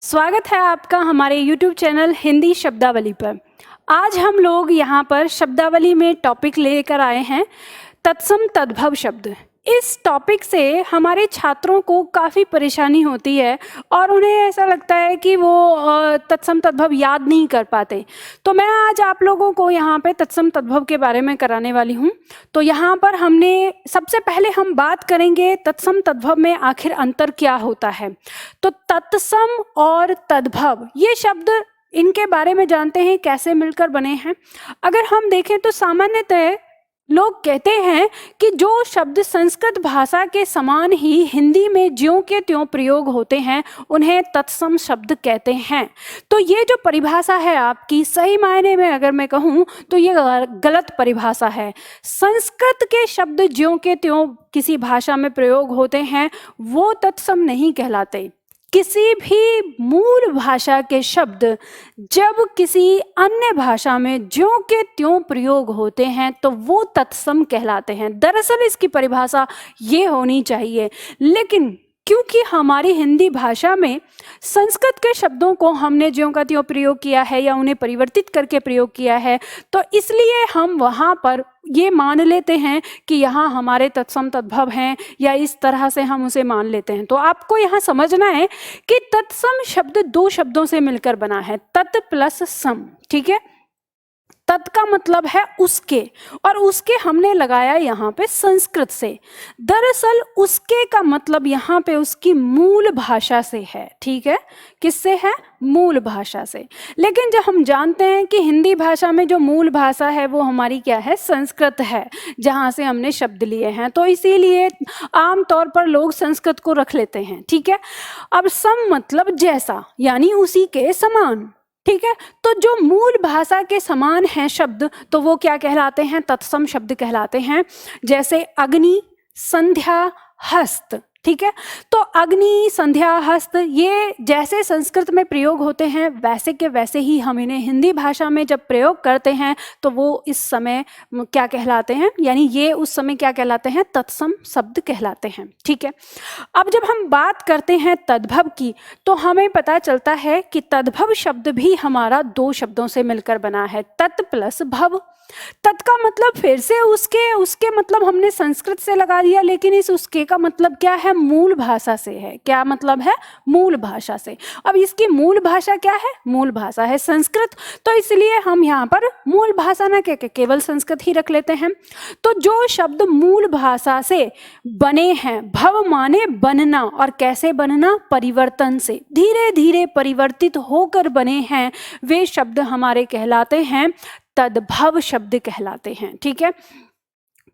स्वागत है आपका हमारे YouTube चैनल हिंदी शब्दावली पर। आज हम लोग यहाँ पर शब्दावली में टॉपिक लेकर आए हैं तत्सम तद्भव शब्द। इस टॉपिक से हमारे छात्रों को काफ़ी परेशानी होती है और उन्हें ऐसा लगता है कि वो तत्सम तद्भव याद नहीं कर पाते। तो मैं आज आप लोगों को यहाँ पे तत्सम तद्भव के बारे में कराने वाली हूँ। तो यहाँ पर हमने सबसे पहले हम बात करेंगे तत्सम तद्भव में आखिर अंतर क्या होता है। तो तत्सम और तद्भव ये शब्द इनके बारे में जानते हैं कैसे मिलकर बने हैं। अगर हम देखें तो सामान्यतः लोग कहते हैं कि जो शब्द संस्कृत भाषा के समान ही हिंदी में ज्यों के त्यों प्रयोग होते हैं उन्हें तत्सम शब्द कहते हैं। तो ये जो परिभाषा है आपकी, सही मायने में अगर मैं कहूँ तो ये गलत परिभाषा है। संस्कृत के शब्द ज्यों के त्यों किसी भाषा में प्रयोग होते हैं वो तत्सम नहीं कहलाते। किसी भी मूल भाषा के शब्द जब किसी अन्य भाषा में ज्यों के त्यों प्रयोग होते हैं तो वो तत्सम कहलाते हैं। दरअसल इसकी परिभाषा ये होनी चाहिए, लेकिन क्योंकि हमारी हिंदी भाषा में संस्कृत के शब्दों को हमने ज्यों का त्यों प्रयोग किया है या उन्हें परिवर्तित करके प्रयोग किया है, तो इसलिए हम वहाँ पर ये मान लेते हैं कि यहाँ हमारे तत्सम तद्भव हैं या इस तरह से हम उसे मान लेते हैं। तो आपको यहाँ समझना है कि तत्सम शब्द दो शब्दों से मिलकर बना है, तत् प्लस सम। ठीक है, तत् का मतलब है उसके, और उसके हमने लगाया यहाँ पे संस्कृत से। दरअसल उसके का मतलब यहाँ पे उसकी मूल भाषा से है। ठीक है, किससे है? मूल भाषा से। लेकिन जब हम जानते हैं कि हिंदी भाषा में जो मूल भाषा है वो हमारी क्या है? संस्कृत है, जहाँ से हमने शब्द लिए हैं, तो इसीलिए आमतौर पर लोग संस्कृत को रख लेते हैं। ठीक है, अब सम मतलब जैसा, यानी उसी के समान। ठीक है, तो जो मूल भाषा के समान हैं शब्द तो वो क्या कहलाते हैं? तत्सम शब्द कहलाते हैं। जैसे अग्नि, संध्या, हस्त। ठीक है, तो अग्नि, संध्या, हस्त ये जैसे संस्कृत में प्रयोग होते हैं वैसे के वैसे ही हम इन्हें हिंदी भाषा में जब प्रयोग करते हैं तो वो इस समय क्या कहलाते हैं, यानी ये उस समय क्या कहलाते हैं? तत्सम शब्द कहलाते हैं। ठीक है, अब जब हम बात करते हैं तद्भव की तो हमें पता चलता है कि तद्भव शब्द भी हमारा दो शब्दों से मिलकर बना है, तत् प्लस भव। तत् का मतलब फिर से उसके मतलब हमने संस्कृत से लगा दिया, लेकिन इस उसके का मतलब क्या है? मूल भाषा से है। क्या मतलब है? मूल भाषा से। अब इसकी मूल भाषा क्या है? मूल भाषा है संस्कृत, तो इसलिए हम यहाँ पर मूल भाषा ना कह के केवल संस्कृत ही रख लेते हैं। तो जो शब्द मूल भाषा से बने हैं, भव माने बनना, और कैसे बनना? परिवर्तन से, धीरे धीरे परिवर्तित होकर बने हैं, वे शब्द हमारे कहलाते हैं तद्भव शब्द कहलाते हैं। ठीक है,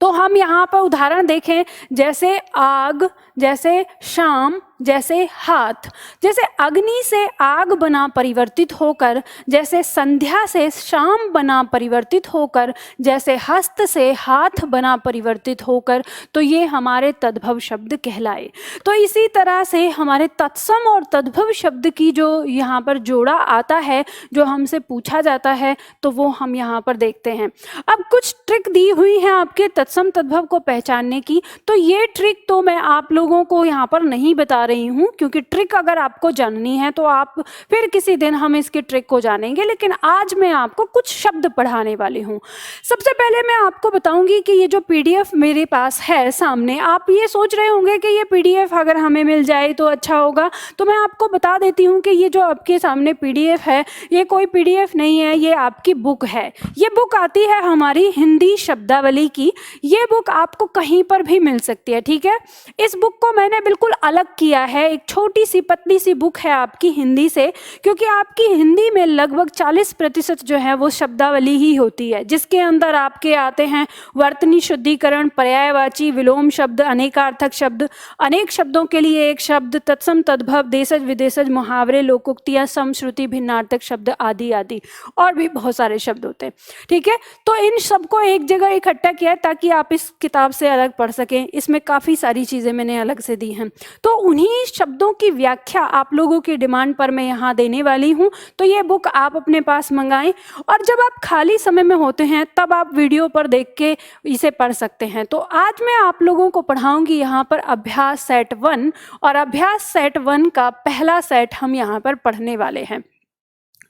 तो हम यहाँ पर उदाहरण देखें, जैसे आग, जैसे शाम, जैसे हाथ। जैसे अग्नि से आग बना परिवर्तित होकर, जैसे संध्या से शाम बना परिवर्तित होकर, जैसे हस्त से हाथ बना परिवर्तित होकर, तो ये हमारे तद्भव शब्द कहलाए। तो इसी तरह से हमारे तत्सम और तद्भव शब्द की जो यहाँ पर जोड़ा आता है, जो हमसे पूछा जाता है, तो वो हम यहाँ पर देखते हैं। अब कुछ ट्रिक दी हुई है आपके तत्सम तद्भव को पहचानने की, तो ये ट्रिक तो मैं आप लोगों को यहाँ पर नहीं बता रही हूँ, क्योंकि ट्रिक अगर आपको जाननी है तो आप फिर किसी दिन हम इसकी ट्रिक को जानेंगे, लेकिन आज मैं आपको कुछ शब्द पढ़ाने वाली हूँ। सबसे पहले मैं आपको बताऊंगी कि ये जो पीडीएफ मेरे पास है सामने, आप ये सोच रहे होंगे कि ये पीडीएफ अगर हमें मिल जाए तो अच्छा होगा, तो मैं आपको बता देती हूँ कि ये जो आपके सामने पीडीएफ है ये कोई पीडीएफ नहीं है, ये आपकी बुक है। ये बुक आती है हमारी हिंदी शब्दावली की। ये बुक आपको कहीं पर भी मिल सकती है। ठीक है, इस बुक को मैंने बिल्कुल अलग किया है, एक छोटी सी पतली सी बुक है आपकी हिंदी से, क्योंकि आपकी हिंदी में लगभग 40% जो है वो शब्दावली ही होती है, जिसके अंदर आपके आते हैं वर्तनी शुद्धिकरण, पर्यायवाची, विलोम शब्द, अनेकार्थक शब्द, अनेक शब्दों के लिए एक शब्द, तत्सम तद्भव, देशज विदेशज, मुहावरे, लोकोक्तियां, समश्रुति, भिन्नार्थक शब्द आदि आदि, और भी बहुत सारे शब्द होते हैं। ठीक है, तो इन सबको एक जगह इकट्ठा किया है ताकि आप इस किताब से अलग पढ़ सकें। इसमें काफ़ी सारी चीज़ें मैंने अलग से दी हैं, तो उन्हीं इन्हीं शब्दों की व्याख्या आप लोगों की डिमांड पर मैं यहाँ देने वाली हूँ। तो ये बुक आप अपने पास मंगाएं और जब आप खाली समय में होते हैं तब आप वीडियो पर देख के इसे पढ़ सकते हैं। तो आज मैं आप लोगों को पढ़ाऊंगी यहाँ पर अभ्यास सेट 1 और अभ्यास सेट 1 का पहला सेट हम यहाँ पर पढ़ने वाले हैं।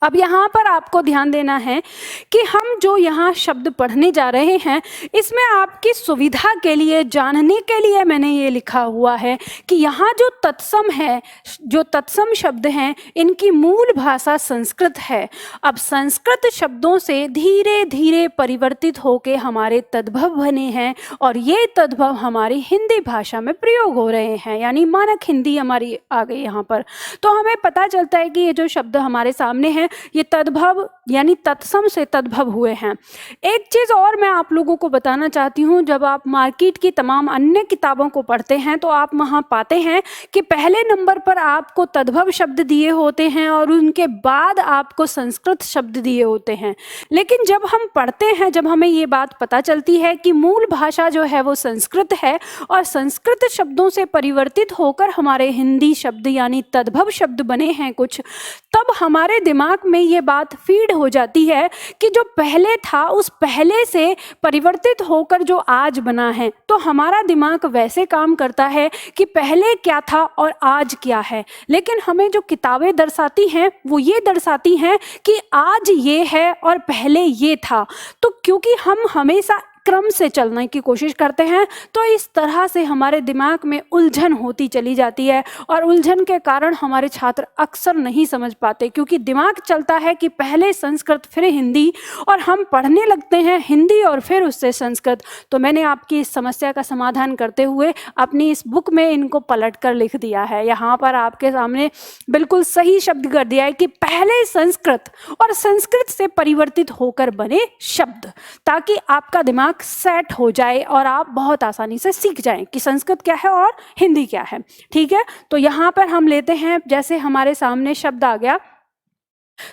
अब यहाँ पर आपको ध्यान देना है कि हम जो यहाँ शब्द पढ़ने जा रहे हैं इसमें आपकी सुविधा के लिए, जानने के लिए मैंने ये लिखा हुआ है कि यहाँ जो तत्सम है, जो तत्सम शब्द हैं, इनकी मूल भाषा संस्कृत है। अब संस्कृत शब्दों से धीरे धीरे परिवर्तित होके हमारे तद्भव बने हैं और ये तद्भव हमारी हिंदी भाषा में प्रयोग हो रहे हैं, यानी मानक हिंदी हमारी आ गई यहाँ पर। तो हमें पता चलता है कि ये जो शब्द हमारे सामने हैं ये तद्भव यानी तत्सम से तद्भव हुए हैं। एक चीज और मैं आप लोगों को बताना चाहती हूँ, जब आप मार्केट की तमाम अन्य किताबों को पढ़ते हैं तो आप वहाँ पाते हैं कि पहले नंबर पर आपको तद्भव शब्द दिए होते हैं और उनके बाद आपको संस्कृत शब्द दिए होते हैं। लेकिन जब हम पढ़ते हैं, जब हमें ये बात पता चलती है कि मूल भाषा जो है वो संस्कृत है और संस्कृत शब्दों से परिवर्तित होकर हमारे हिंदी शब्द यानी तद्भव शब्द बने हैं कुछ, तब हमारे दिमाग में ये बात फीड हो जाती है कि जो पहले था उस पहले से परिवर्तित होकर जो आज बना है, तो हमारा दिमाग वैसे काम करता है कि पहले क्या था और आज क्या है। लेकिन हमें जो किताबें दर्शाती हैं वो ये दर्शाती हैं कि आज ये है और पहले ये था। तो क्योंकि हम हमेशा क्रम से चलने की कोशिश करते हैं तो इस तरह से हमारे दिमाग में उलझन होती चली जाती है और उलझन के कारण हमारे छात्र अक्सर नहीं समझ पाते, क्योंकि दिमाग चलता है कि पहले संस्कृत फिर हिंदी और हम पढ़ने लगते हैं हिंदी और फिर उससे संस्कृत। तो मैंने आपकी इस समस्या का समाधान करते हुए अपनी इस बुक में इनको पलट कर लिख दिया है। यहाँ पर आपके सामने बिल्कुल सही शब्द कर दिया है कि पहले संस्कृत और संस्कृत से परिवर्तित होकर बने शब्द, ताकि आपका दिमाग सेट हो जाए और आप बहुत आसानी से सीख जाएं कि संस्कृत क्या है और हिंदी क्या है। ठीक है, तो यहाँ पर हम लेते हैं, जैसे हमारे सामने शब्द आ गया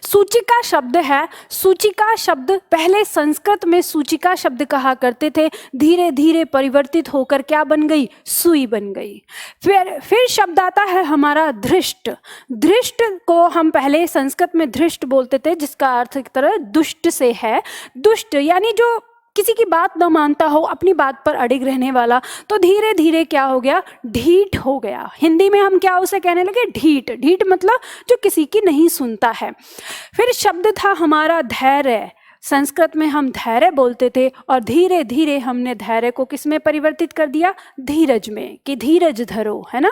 सूचिका शब्द है। सूचिका शब्द पहले संस्कृत में सूचिका शब्द कहा करते थे, धीरे धीरे परिवर्तित होकर क्या बन गई, सुई बन गई। फिर शब्द आता है हमारा धृष्ट। धृष्ट को हम पहले संस्कृत में धृष्ट बोलते थे, जिसका अर्थ एक तरह दुष्ट से है। दुष्ट यानी जो किसी की बात न मानता हो, अपनी बात पर अड़िग रहने वाला। तो धीरे धीरे क्या हो गया, ढीठ हो गया। हिंदी में हम क्या उसे कहने लगे, ढीठ। ढीठ मतलब जो किसी की नहीं सुनता है। फिर शब्द था हमारा धैर्य। संस्कृत में हम धैर्य बोलते थे और धीरे धीरे हमने धैर्य को किस में परिवर्तित कर दिया, धीरज में, कि धीरज धरो, है ना।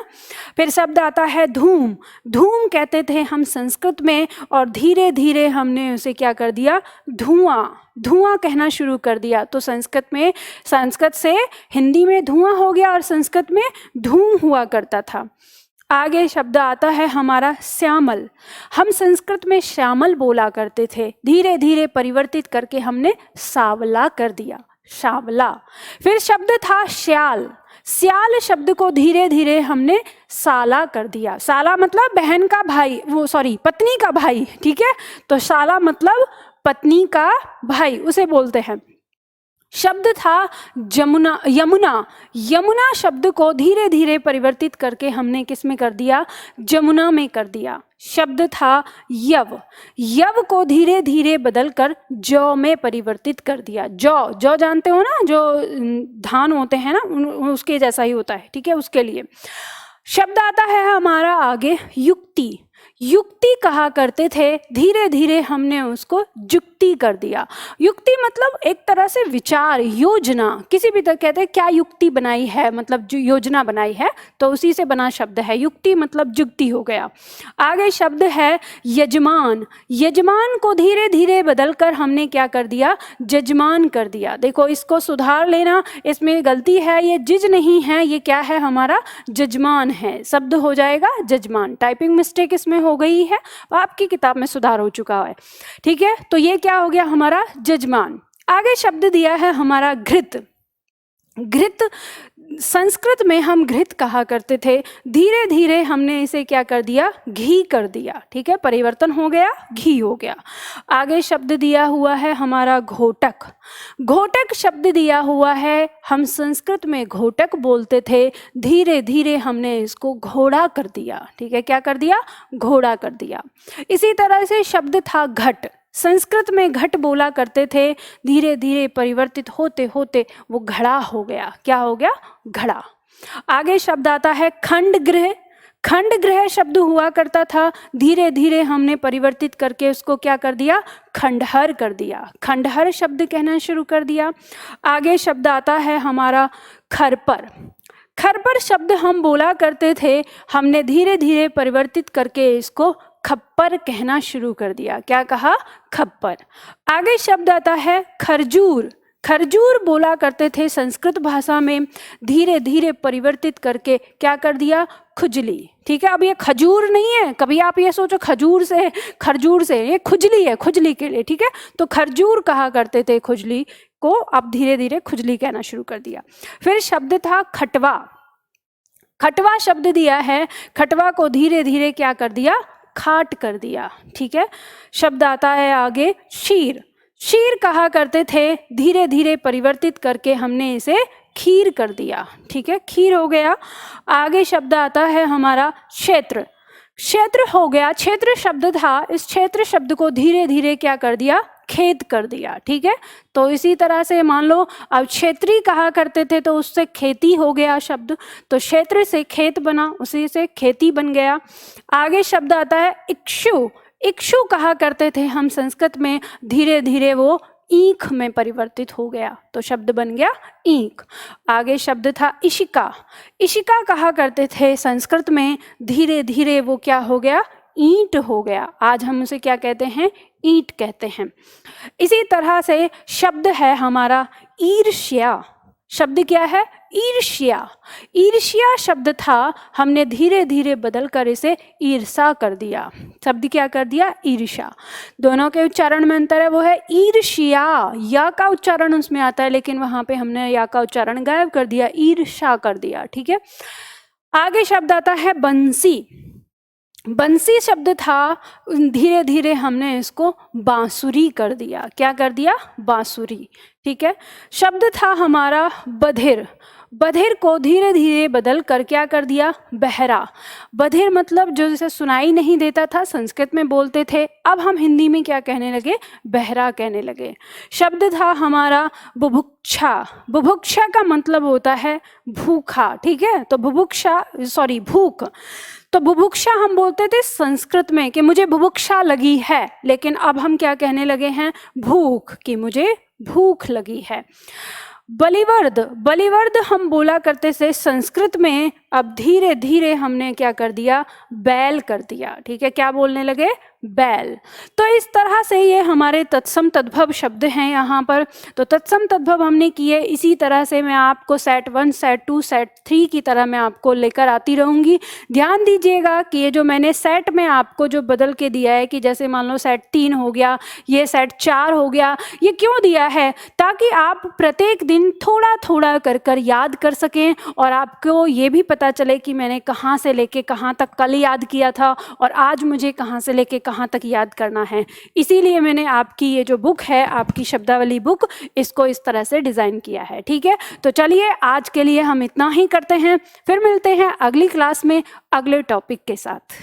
फिर शब्द आता है धूम। धूम कहते थे हम संस्कृत में और धीरे धीरे हमने उसे क्या कर दिया, धुआं। धुआं कहना शुरू कर दिया। तो संस्कृत से हिंदी में धुआं हो गया और संस्कृत में धूम हुआ करता था। आगे शब्द आता है हमारा श्यामल। हम संस्कृत में श्यामल बोला करते थे, धीरे धीरे परिवर्तित करके हमने सावला कर दिया, सावला। फिर शब्द था श्याल। श्याल शब्द को धीरे धीरे हमने साला कर दिया। साला मतलब बहन का भाई, पत्नी का भाई। ठीक है, तो साला मतलब पत्नी का भाई, उसे बोलते हैं। शब्द था जमुना, यमुना। यमुना शब्द को धीरे धीरे परिवर्तित करके हमने किस में कर दिया, जमुना में कर दिया। शब्द था यव। यव को धीरे धीरे बदलकर जौ में परिवर्तित कर दिया। जौ, जौ जानते हो ना, जो धान होते हैं ना, उसके जैसा ही होता है। ठीक है, उसके लिए शब्द आता है हमारा आगे युक्ति। युक्ति कहा करते थे, धीरे धीरे हमने उसको जुक्ति कर दिया। युक्ति मतलब एक तरह से विचार, योजना। किसी भी तरह कहते हैं क्या युक्ति बनाई है, मतलब जो योजना बनाई है, तो उसी से बना शब्द है। युक्ति मतलब जुक्ति हो गया। आगे शब्द है यजमान। यजमान को धीरे धीरे बदलकर हमने क्या कर दिया, जजमान कर दिया। देखो इसको सुधार लेना, इसमें गलती है, ये जिज नहीं है, ये क्या है, हमारा जजमान है। शब्द हो जाएगा जजमान। टाइपिंग मिस्टेक इसमें हो गई है, आपकी किताब में सुधार हो चुका है। ठीक है, तो ये क्या हो गया हमारा जजमान। आगे शब्द दिया है हमारा घृत। घृत संस्कृत में हम घृत कहा करते थे, धीरे धीरे हमने इसे क्या कर दिया, घी कर दिया। ठीक है, परिवर्तन हो गया, घी हो गया। आगे शब्द दिया हुआ है हमारा घोटक। घोटक शब्द दिया हुआ है, हम संस्कृत में घोटक बोलते थे, धीरे धीरे हमने इसको घोड़ा कर दिया। ठीक है, क्या कर दिया, घोड़ा कर दिया। इसी तरह से शब्द था घट। संस्कृत में घट बोला करते थे, धीरे धीरे परिवर्तित होते होते वो घड़ा हो गया। क्या हो गया, घड़ा। आगे शब्द आता है खंड गृह। खंड गृह शब्द हुआ करता था, धीरे धीरे हमने परिवर्तित करके उसको क्या कर दिया, खंडहर कर दिया। खंडहर शब्द कहना शुरू कर दिया। आगे शब्द आता है हमारा खरपर। खरपर शब्द हम बोला करते थे, हमने धीरे धीरे परिवर्तित करके इसको खप्पर कहना शुरू कर दिया। क्या कहा, खप्पर। आगे शब्द आता है खरजूर। खरजूर बोला करते थे संस्कृत भाषा में, धीरे धीरे परिवर्तित करके क्या कर दिया, खुजली। ठीक है, अब ये खजूर नहीं है, कभी आप ये सोचो खजूर से, खरजूर से, ये खुजली है, खुजली के लिए। ठीक है, तो खरजूर कहा करते थे खुजली को, अब धीरे धीरे खुजली कहना शुरू कर दिया। फिर शब्द था खटवा। खटवा शब्द दिया है, खटवा को धीरे धीरे क्या कर दिया, खाट कर दिया। ठीक है, शब्द आता है आगे शीर। शीर कहा करते थे, धीरे धीरे परिवर्तित करके हमने इसे खीर कर दिया। ठीक है, खीर हो गया। आगे शब्द आता है हमारा क्षेत्र। क्षेत्र हो गया, क्षेत्र शब्द था, इस क्षेत्र शब्द को धीरे धीरे क्या कर दिया, खेत कर दिया। ठीक है, तो इसी तरह से मान लो अब क्षेत्री कहा करते थे तो उससे खेती हो गया शब्द, तो क्षेत्र से खेत बना, उसी से खेती बन गया। आगे शब्द आता है इक्षु। इक्षु कहा करते थे हम संस्कृत में, धीरे धीरे वो ईख में परिवर्तित हो गया, तो शब्द बन गया ईख। आगे शब्द था इशिका। इशिका कहा करते थे संस्कृत में, धीरे धीरे वो क्या हो गया, ईंट हो गया। आज हम उसे क्या कहते हैं, ईंट कहते हैं। इसी तरह से शब्द है हमारा ईर्ष्या। शब्द क्या है, ईर्ष्या। ईर्ष्या शब्द था, हमने धीरे धीरे बदल कर इसे ईर्षा कर दिया। शब्द क्या कर दिया, ईर्ष्या। दोनों के उच्चारण में अंतर है, वो है ईर्ष्या, या का उच्चारण उसमें आता है, लेकिन वहां पे हमने या का उच्चारण गायब कर दिया, ईर्ष्या कर दिया। ठीक है, आगे शब्द आता है बंसी। बंसी शब्द था, धीरे धीरे हमने इसको बांसुरी कर दिया। क्या कर दिया, बांसुरी। ठीक है, शब्द था हमारा बधिर। बधिर को धीरे धीरे बदल कर क्या कर दिया, बहरा। बधिर मतलब जो जैसे सुनाई नहीं देता था, संस्कृत में बोलते थे, अब हम हिंदी में क्या कहने लगे, बहरा कहने लगे। शब्द था हमारा बुभुक्षा। बुभुक्षा का मतलब होता है भूखा। ठीक है, तो बुभुक्षा सॉरी भूख, तो बुभुक्षा हम बोलते थे संस्कृत में कि मुझे बुभुक्षा लगी है, लेकिन अब हम क्या कहने लगे हैं, भूख, कि मुझे भूख लगी है। बलिवर्द। बलिवर्द हम बोला करते थे संस्कृत में, अब धीरे धीरे हमने क्या कर दिया, बैल कर दिया। ठीक है, क्या बोलने लगे, बैल। तो इस तरह से ये हमारे तत्सम तद्भव शब्द हैं यहाँ पर। तो तत्सम तद्भव हमने किए, इसी तरह से मैं आपको सेट 1, सेट 2, सेट 3 की तरह मैं आपको लेकर आती रहूँगी। ध्यान दीजिएगा कि ये जो मैंने सेट में आपको जो बदल के दिया है, कि जैसे मान लो सेट 3 हो गया, ये सेट 4 हो गया, ये क्यों दिया है, ताकि आप प्रत्येक दिन थोड़ा थोड़ा कर कर याद कर सकें, और आपको ये भी पता चले कि मैंने कहाँ से लेके कहाँ तक कल याद किया था, और आज मुझे कहाँ से लेके कहाँ तक याद करना है। इसीलिए मैंने आपकी ये जो बुक है, आपकी शब्दावली बुक, इसको इस तरह से डिज़ाइन किया है। ठीक है, तो चलिए आज के लिए हम इतना ही करते हैं, फिर मिलते हैं अगली क्लास में अगले टॉपिक के साथ।